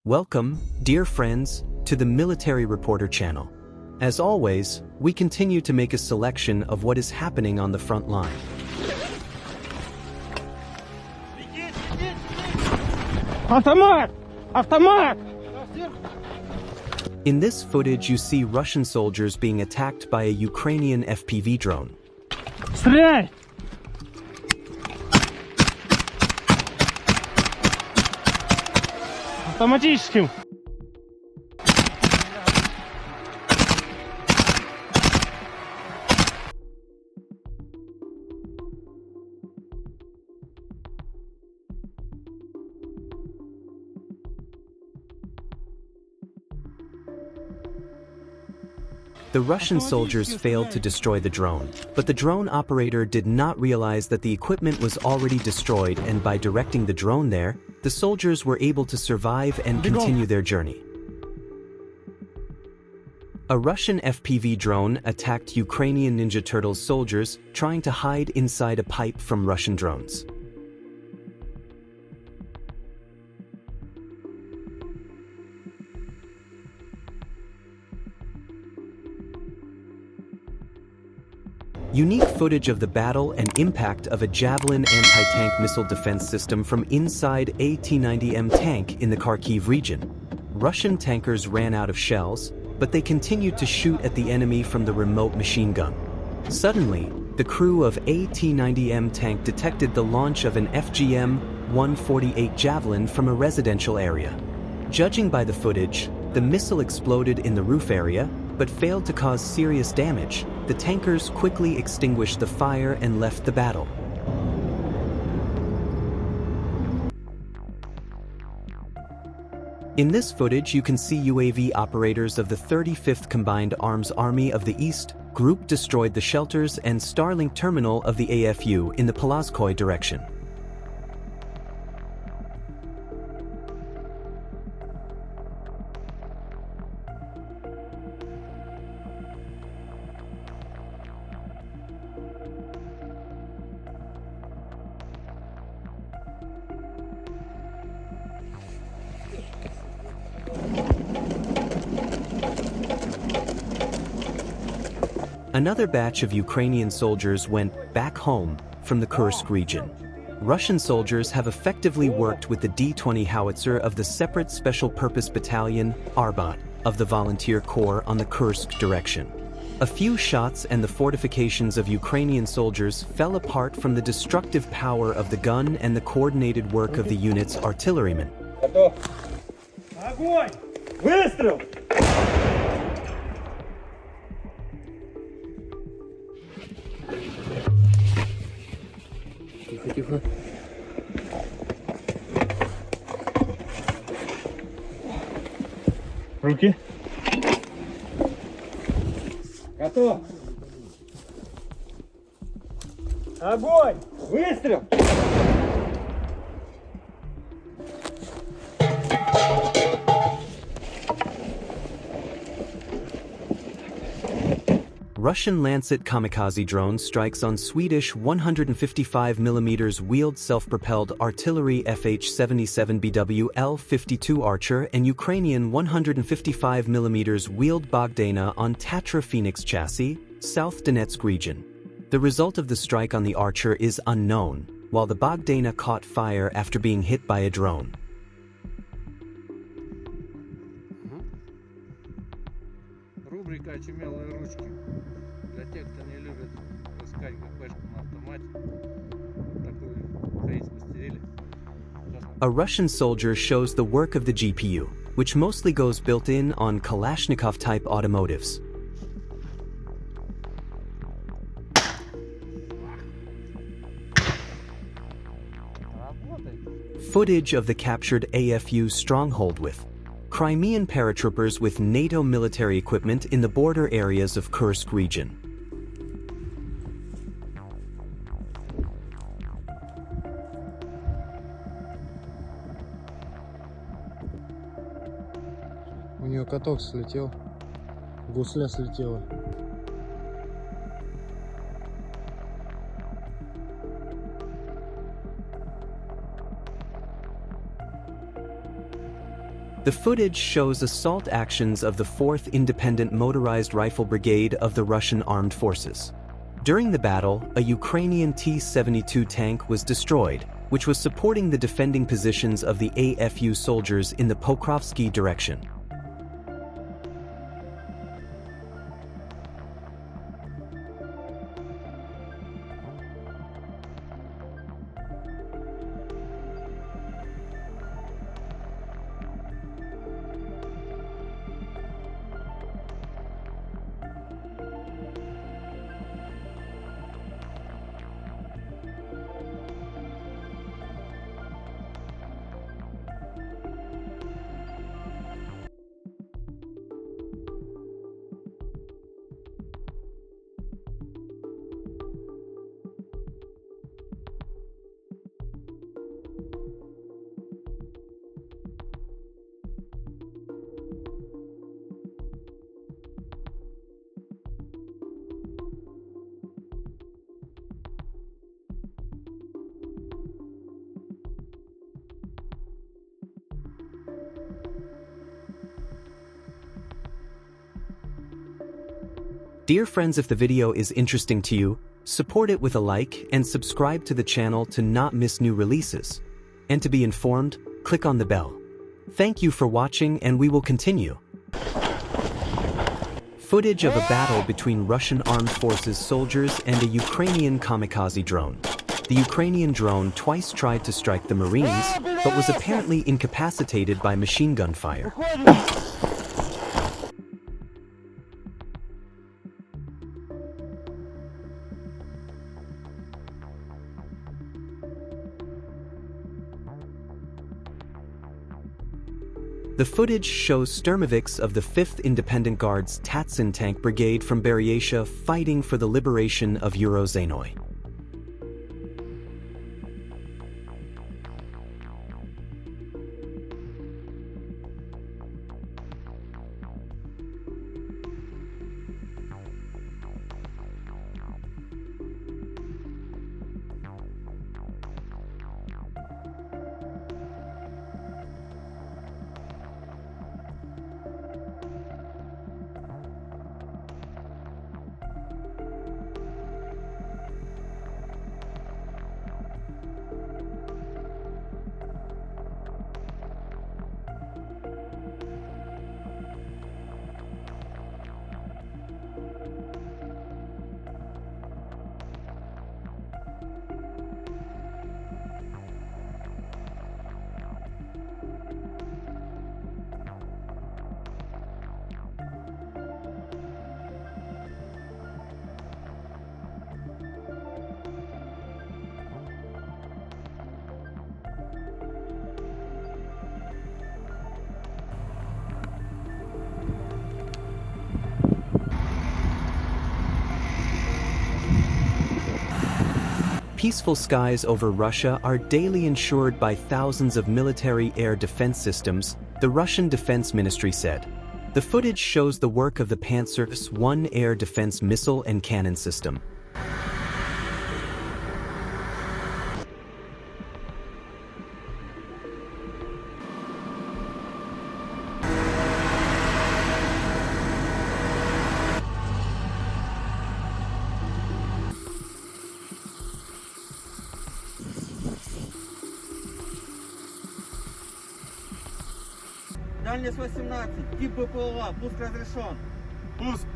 Welcome, dear friends, to the Military Reporter channel. As always, we continue to make a selection of what is happening on the front line. Автомат! Автомат! In this footage you see Russian soldiers being attacked by a Ukrainian FPV drone. Стреляй! Автоматическим! The Russian soldiers failed to destroy the drone, but the drone operator did not realize that the equipment was already destroyed, and by directing the drone there, the soldiers were able to survive and continue their journey. A Russian FPV drone attacked Ukrainian Ninja Turtles soldiers trying to hide inside a pipe from Russian drones. Unique footage of the battle and impact of a Javelin anti-tank missile defense system from inside a T-90M tank in the Kharkiv region. Russian tankers ran out of shells, but they continued to shoot at the enemy from the remote machine gun. Suddenly, the crew of a T-90M tank detected the launch of an FGM-148 Javelin from a residential area. Judging by the footage, the missile exploded in the roof area, but failed to cause serious damage. The tankers quickly extinguished the fire and left the battle. In this footage you can see UAV operators of the 35th Combined Arms Army of the East Group destroyed the shelters and Starlink terminal of the AFU in the Polazkoy direction. Another batch of Ukrainian soldiers went back home from the Kursk region. Russian soldiers have effectively worked with the D-20 howitzer of the separate Special Purpose Battalion, Arbat, of the Volunteer Corps on the Kursk direction. A few shots and the fortifications of Ukrainian soldiers fell apart from the destructive power of the gun and the coordinated work of the unit's artillerymen. Огонь! Выстрел! Тихо. Руки. Готов. Огонь! Выстрел! Russian Lancet kamikaze drone strikes on Swedish 155mm wheeled self-propelled artillery FH-77BW L-52 Archer and Ukrainian 155mm wheeled Bogdana on Tatra Phoenix chassis, South Donetsk region. The result of the strike on the Archer is unknown, while the Bogdana caught fire after being hit by a drone. Рубрика «Очумелые ручки». Для тех, кто не любит искать КПшку на автомате, такую хрень смастерили. A Russian soldier shows the work of the GPU, which mostly goes built-in on Kalashnikov-type automotives. Footage of the captured AFU stronghold with Crimean paratroopers with NATO military equipment in the border areas of Kursk region. У нее каток слетел, гусля слетела. The footage shows assault actions of the 4th Independent Motorized Rifle Brigade of the Russian Armed Forces. During the battle, a Ukrainian T-72 tank was destroyed, which was supporting the defending positions of the AFU soldiers in the Pokrovsky direction. Dear friends, if the video is interesting to you, support it with a like and subscribe to the channel to not miss new releases. And to be informed, click on the bell. Thank you for watching, and we will continue. Footage of a battle between Russian Armed Forces soldiers and a Ukrainian kamikaze drone. The Ukrainian drone twice tried to strike the Marines, but was apparently incapacitated by machine gun fire. The footage shows Sturmoviks of the 5th Independent Guards Tatsin Tank Brigade from Beryatia fighting for the liberation of Eurozhenoy. Peaceful skies over Russia are daily ensured by thousands of military air defense systems, the Russian Defense Ministry said. The footage shows the work of the Pantsir 1 air defense missile and cannon system. Дальность 18, тип БПЛА, пуск разрешен. Пуск.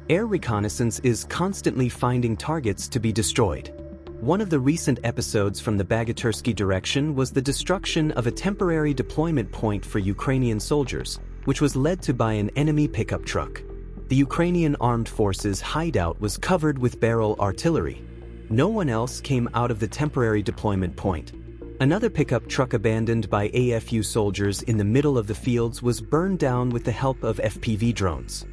Air reconnaissance is constantly finding targets to be destroyed. One of the recent episodes from the Bogutyrsky direction was the destruction of a temporary deployment point for Ukrainian soldiers, which was led to by an enemy pickup truck. The Ukrainian Armed Forces hideout was covered with barrel artillery. No one else came out of the temporary deployment point. Another pickup truck abandoned by AFU soldiers in the middle of the fields was burned down with the help of FPV drones.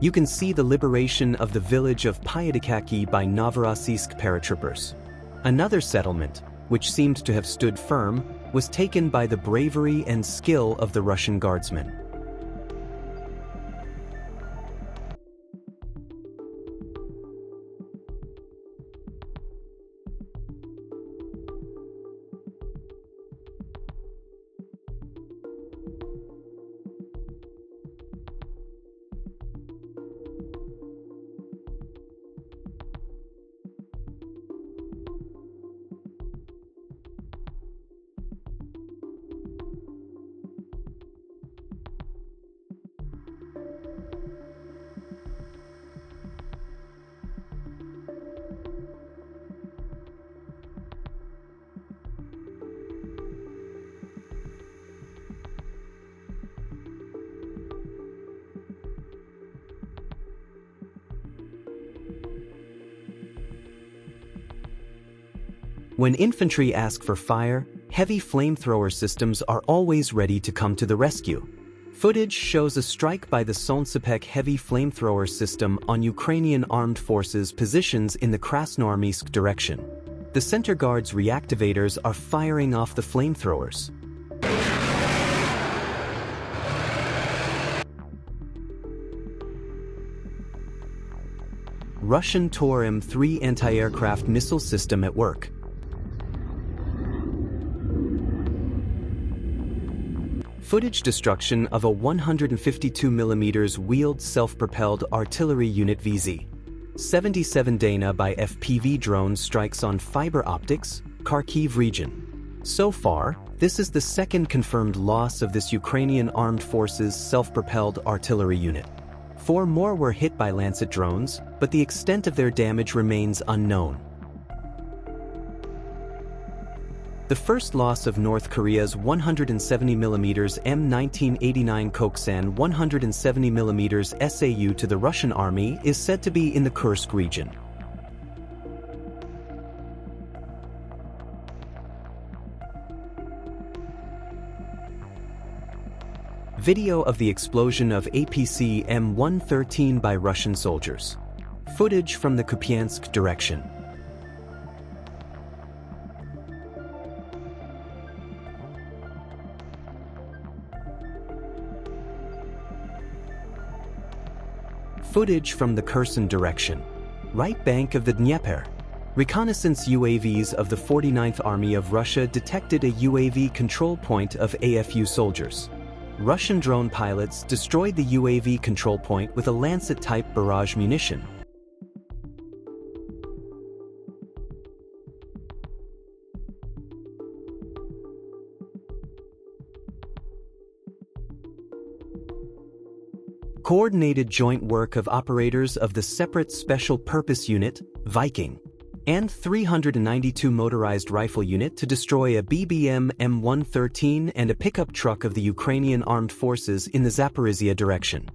You can see the liberation of the village of Kkefe by Novorossiysk paratroopers. Another settlement, which seemed to have stood firm, was taken by the bravery and skill of the Russian guardsmen. When infantry ask for fire, heavy flamethrower systems are always ready to come to the rescue. Footage shows a strike by the Solnsepek heavy flamethrower system on Ukrainian armed forces positions in the Krasnoarmysk direction. The center guard's reactivators are firing off the flamethrowers. Russian Tor M3 anti-aircraft missile system at work. Footage destruction of a 152mm wheeled self-propelled artillery unit VZ-77 Dana by FPV drone strikes on fiber optics, Kharkiv region. So far, this is the second confirmed loss of this Ukrainian armed forces self-propelled artillery unit. 4 more were hit by Lancet drones, but the extent of their damage remains unknown. The first loss of North Korea's 170mm M1989 Koksan 170mm SAU to the Russian army is said to be in the Kursk region. Video of the explosion of APC M113 by Russian soldiers. Footage from the Kupiansk direction. Footage from the Kherson direction. Right bank of the Dnieper. Reconnaissance UAVs of the 49th Army of Russia detected a UAV control point of AFU soldiers. Russian drone pilots destroyed the UAV control point with a Lancet-type barrage munition. Coordinated joint work of operators of the separate Special Purpose Unit, Viking, and 392 Motorized Rifle Unit to destroy a BBM M113 and a pickup truck of the Ukrainian Armed Forces in the Zaporizhia direction.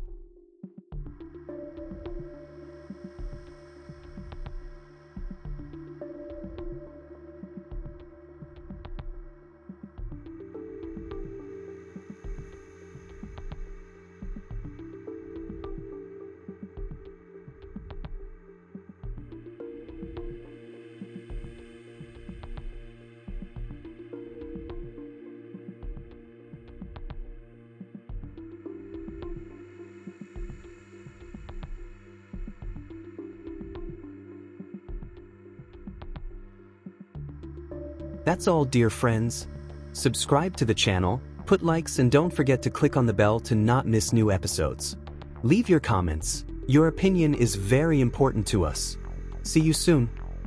That's all, dear friends. Subscribe to the channel, Put likes and don't forget to click on the bell to not miss new episodes. Leave your comments. Your opinion is very important to us. See you soon.